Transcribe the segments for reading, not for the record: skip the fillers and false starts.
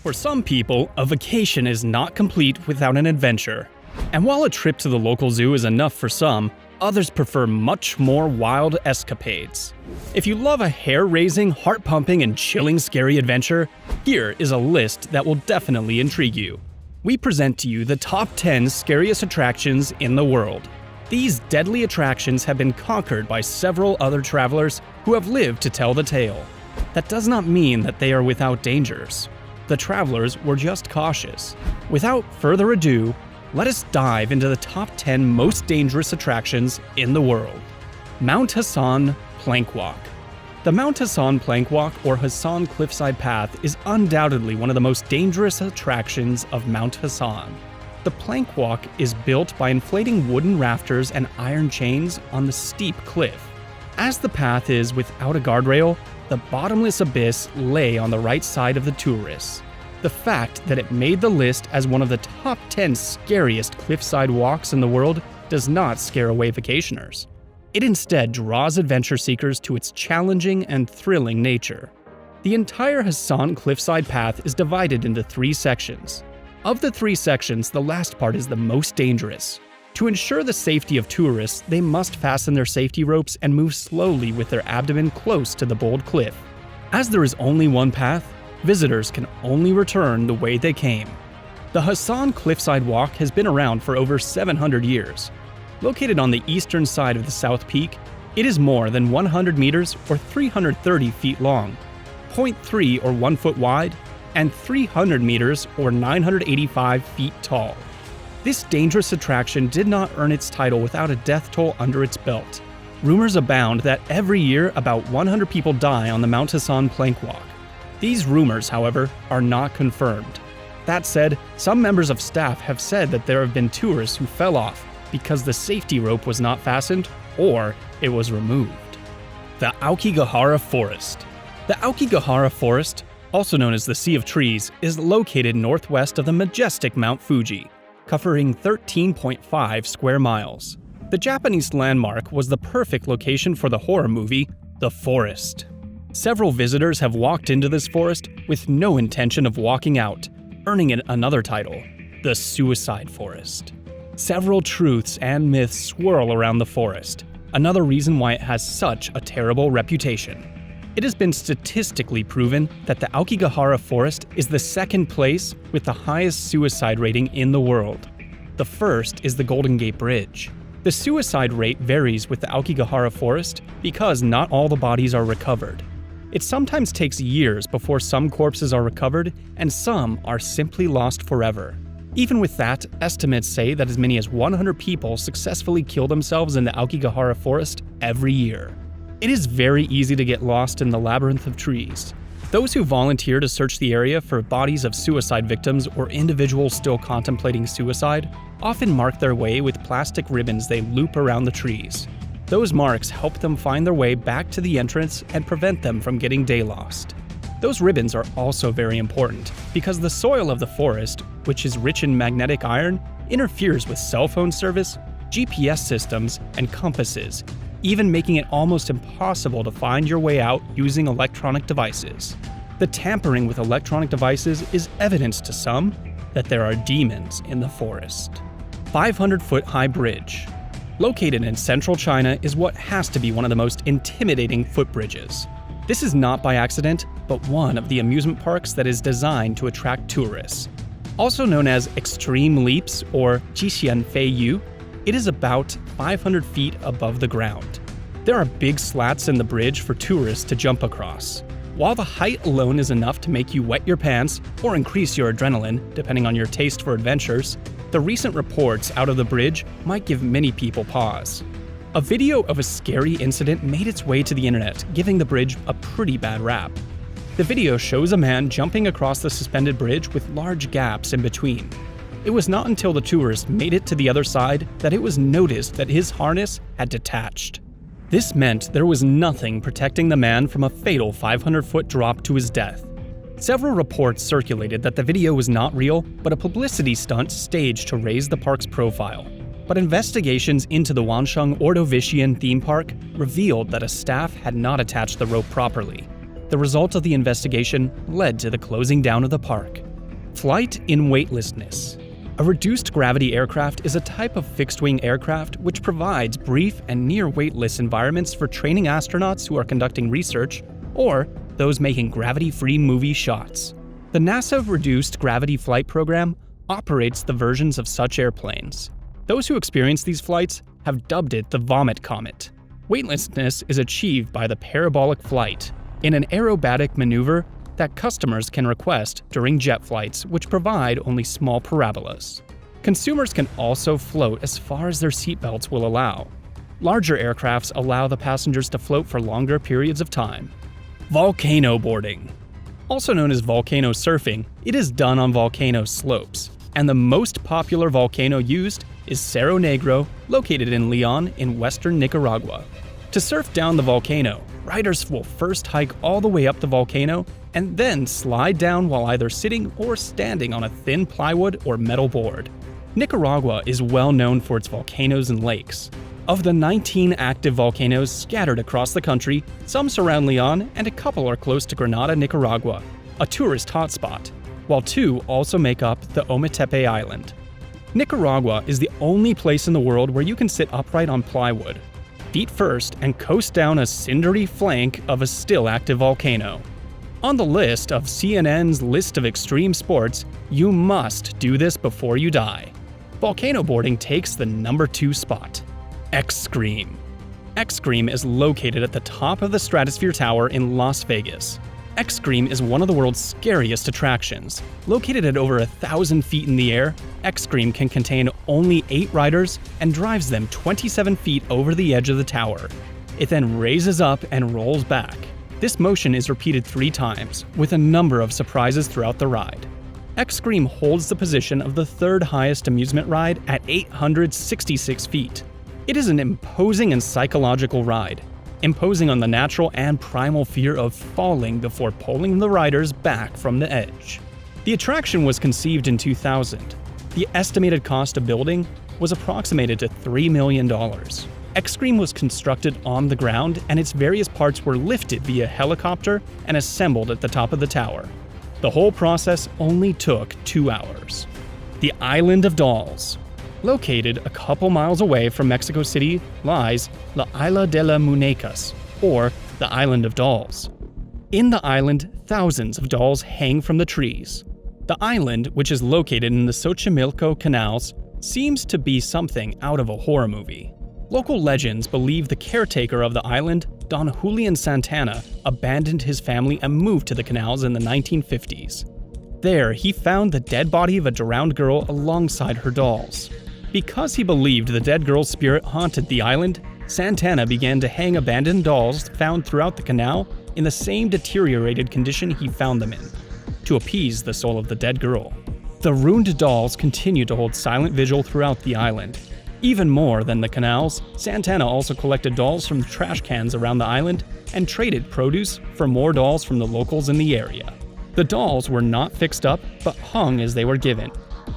For some people, a vacation is not complete without an adventure. And while a trip to the local zoo is enough for some, others prefer much more wild escapades. If you love a hair-raising, heart-pumping, and chilling scary adventure, here is a list that will definitely intrigue you. We present to you the top 10 scariest attractions in the world. These deadly attractions have been conquered by several other travelers who have lived to tell the tale. That does not mean that they are without dangers. The travelers were just cautious. Without further ado, let us dive into the top 10 most dangerous attractions in the world. Mount Hassan Plank Walk. The Mount Hassan Plank Walk, or Hassan Cliffside Path, is undoubtedly one of the most dangerous attractions of Mount Hassan. The plank walk is built by inflating wooden rafters and iron chains on the steep cliff. As the path is without a guardrail, the bottomless abyss lay on the right side of the tourists. The fact that it made the list as one of the top 10 scariest cliffside walks in the world does not scare away vacationers. It instead draws adventure seekers to its challenging and thrilling nature. The entire Hassan Cliffside Path is divided into 3 sections. Of the 3 sections, the last part is the most dangerous. To ensure the safety of tourists, they must fasten their safety ropes and move slowly with their abdomen close to the bold cliff. As there is only one path, visitors can only return the way they came. The Hassan Cliffside Walk has been around for over 700 years. Located on the eastern side of the South Peak, it is more than 100 meters or 330 feet long, 0.3 or 1 foot wide, and 300 meters or 985 feet tall. This dangerous attraction did not earn its title without a death toll under its belt. Rumors abound that every year about 100 people die on the Mount Hassan Plank Walk. These rumors, however, are not confirmed. That said, some members of staff have said that there have been tourists who fell off because the safety rope was not fastened or it was removed. The Aokigahara Forest. The Aokigahara Forest, also known as the Sea of Trees, is located northwest of the majestic Mount Fuji, covering 13.5 square miles. The Japanese landmark was the perfect location for the horror movie, The Forest. Several visitors have walked into this forest with no intention of walking out, earning it another title, the Suicide Forest. Several truths and myths swirl around the forest, another reason why it has such a terrible reputation. It has been statistically proven that the Aokigahara Forest is the second place with the highest suicide rating in the world. The first is the Golden Gate Bridge. The suicide rate varies with the Aokigahara Forest because not all the bodies are recovered. It sometimes takes years before some corpses are recovered and some are simply lost forever. Even with that, estimates say that as many as 100 people successfully kill themselves in the Aokigahara Forest every year. It is very easy to get lost in the labyrinth of trees. Those who volunteer to search the area for bodies of suicide victims or individuals still contemplating suicide often mark their way with plastic ribbons they loop around the trees. Those marks help them find their way back to the entrance and prevent them from getting day lost. Those ribbons are also very important because the soil of the forest, which is rich in magnetic iron, interferes with cell phone service, GPS systems, and compasses, even making it almost impossible to find your way out using electronic devices. The tampering with electronic devices is evidence to some that there are demons in the forest. 500-foot high bridge. Located in central China is what has to be one of the most intimidating footbridges. This is not by accident, but one of the amusement parks that is designed to attract tourists. Also known as Extreme Leaps or Jixian Fei Yu, it is about 500 feet above the ground. There are big slats in the bridge for tourists to jump across. While the height alone is enough to make you wet your pants or increase your adrenaline, depending on your taste for adventures, the recent reports out of the bridge might give many people pause. A video of a scary incident made its way to the internet, giving the bridge a pretty bad rap. The video shows a man jumping across the suspended bridge with large gaps in between. It was not until the tourist made it to the other side that it was noticed that his harness had detached. This meant there was nothing protecting the man from a fatal 500-foot drop to his death. Several reports circulated that the video was not real, but a publicity stunt staged to raise the park's profile. But investigations into the Wansheng Ordovician theme park revealed that a staff had not attached the rope properly. The result of the investigation led to the closing down of the park. Flight in weightlessness. A reduced gravity aircraft is a type of fixed-wing aircraft which provides brief and near-weightless environments for training astronauts who are conducting research or those making gravity-free movie shots. The NASA Reduced Gravity Flight Program operates the versions of such airplanes. Those who experience these flights have dubbed it the Vomit Comet. Weightlessness is achieved by the parabolic flight, in an aerobatic maneuver that customers can request during jet flights, which provide only small parabolas. Consumers can also float as far as their seatbelts will allow. Larger aircrafts allow the passengers to float for longer periods of time. Volcano boarding. Also known as volcano surfing, it is done on volcano slopes, and the most popular volcano used is Cerro Negro, located in Leon in western Nicaragua. To surf down the volcano, riders will first hike all the way up the volcano and then slide down while either sitting or standing on a thin plywood or metal board. Nicaragua is well known for its volcanoes and lakes. Of the 19 active volcanoes scattered across the country, some surround Leon and a couple are close to Granada, Nicaragua, a tourist hotspot, while 2 also make up the Ometepe Island. Nicaragua is the only place in the world where you can sit upright on plywood, feet first, and coast down a cindery flank of a still active volcano. On the list of CNN's list of extreme sports, you must do this before you die. Volcano boarding takes the number 2 spot. XScream. XScream is located at the top of the Stratosphere Tower in Las Vegas. XScream is one of the world's scariest attractions. Located at over 1,000 feet in the air, XScream can contain only 8 riders and drives them 27 feet over the edge of the tower. It then raises up and rolls back. This motion is repeated 3 times, with a number of surprises throughout the ride. XScream holds the position of the 3rd highest amusement ride at 866 feet. It is an imposing and psychological ride, imposing on the natural and primal fear of falling before pulling the riders back from the edge. The attraction was conceived in 2000. The estimated cost of building was approximated to $3 million. XScream was constructed on the ground, and its various parts were lifted via helicopter and assembled at the top of the tower. The whole process only took 2 hours. The Island of Dolls. Located a couple miles away from Mexico City lies La Isla de las Muñecas, or the Island of Dolls. In the island, thousands of dolls hang from the trees. The island, which is located in the Xochimilco canals, seems to be something out of a horror movie. Local legends believe the caretaker of the island, Don Julian Santana, abandoned his family and moved to the canals in the 1950s. There, he found the dead body of a drowned girl alongside her dolls. Because he believed the dead girl's spirit haunted the island, Santana began to hang abandoned dolls found throughout the canal in the same deteriorated condition he found them in, to appease the soul of the dead girl. The ruined dolls continue to hold silent vigil throughout the island. Even more than the canals, Santana also collected dolls from trash cans around the island and traded produce for more dolls from the locals in the area. The dolls were not fixed up, but hung as they were given.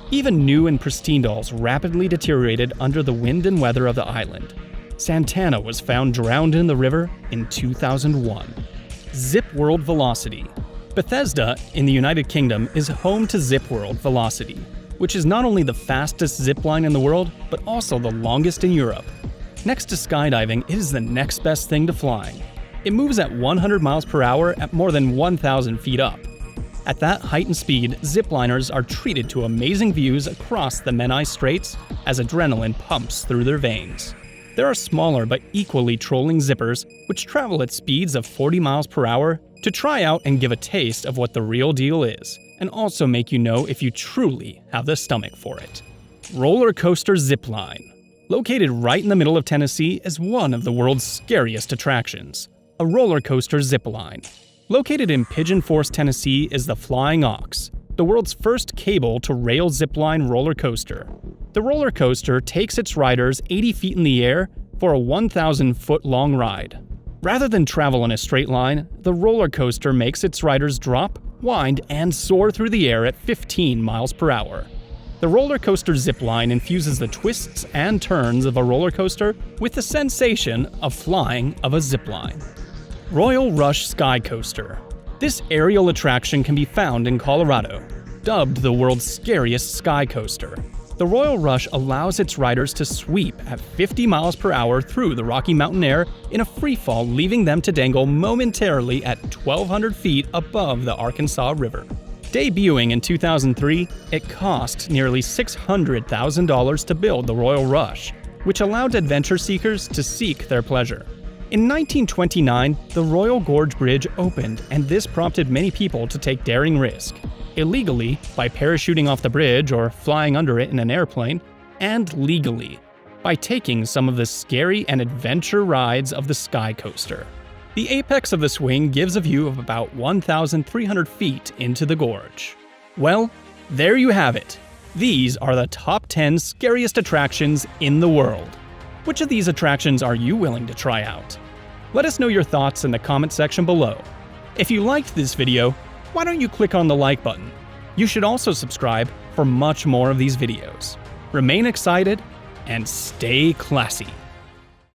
Even new and pristine dolls rapidly deteriorated under the wind and weather of the island. Santana was found drowned in the river in 2001. Zip World Velocity. Bethesda, in the United Kingdom, is home to Zip World Velocity, which is not only the fastest zipline in the world, but also the longest in Europe. Next to skydiving, it is the next best thing to flying. It moves at 100 miles per hour at more than 1,000 feet up. At that height and speed, zipliners are treated to amazing views across the Menai Straits as adrenaline pumps through their veins. There are smaller but equally trolling zippers which travel at speeds of 40 miles per hour to try out and give a taste of what the real deal is, and also make you know if you truly have the stomach for it. Roller coaster zipline. Located right in the middle of Tennessee is one of the world's scariest attractions, a roller coaster zipline. Located in Pigeon Forge, Tennessee is the Flying Ox, the world's first cable-to-rail zipline roller coaster. The roller coaster takes its riders 80 feet in the air for a 1,000-foot-long ride. Rather than travel in a straight line, the roller coaster makes its riders drop, wind, and soar through the air at 15 miles per hour. The roller coaster zipline infuses the twists and turns of a roller coaster with the sensation of flying of a zipline. Royal Rush Sky Coaster. This aerial attraction can be found in Colorado. dubbed the world's scariest sky coaster. The Royal Rush allows its riders to sweep at 50 miles per hour through the Rocky Mountain air in a freefall, leaving them to dangle momentarily at 1,200 feet above the Arkansas River. Debuting in 2003, it cost nearly $600,000 to build the Royal Rush, which allowed adventure seekers to seek their pleasure. In 1929, the Royal Gorge Bridge opened, and this prompted many people to take daring risk. Illegally, by parachuting off the bridge or flying under it in an airplane, and legally, by taking some of the scary and adventure rides of the Sky Coaster. The apex of the swing gives a view of about 1,300 feet into the gorge. Well, there you have it. These are the top 10 scariest attractions in the world. Which of these attractions are you willing to try out? Let us know your thoughts in the comment section below. If you liked this video, why don't you click on the like button? You should also subscribe for much more of these videos. Remain excited and stay classy.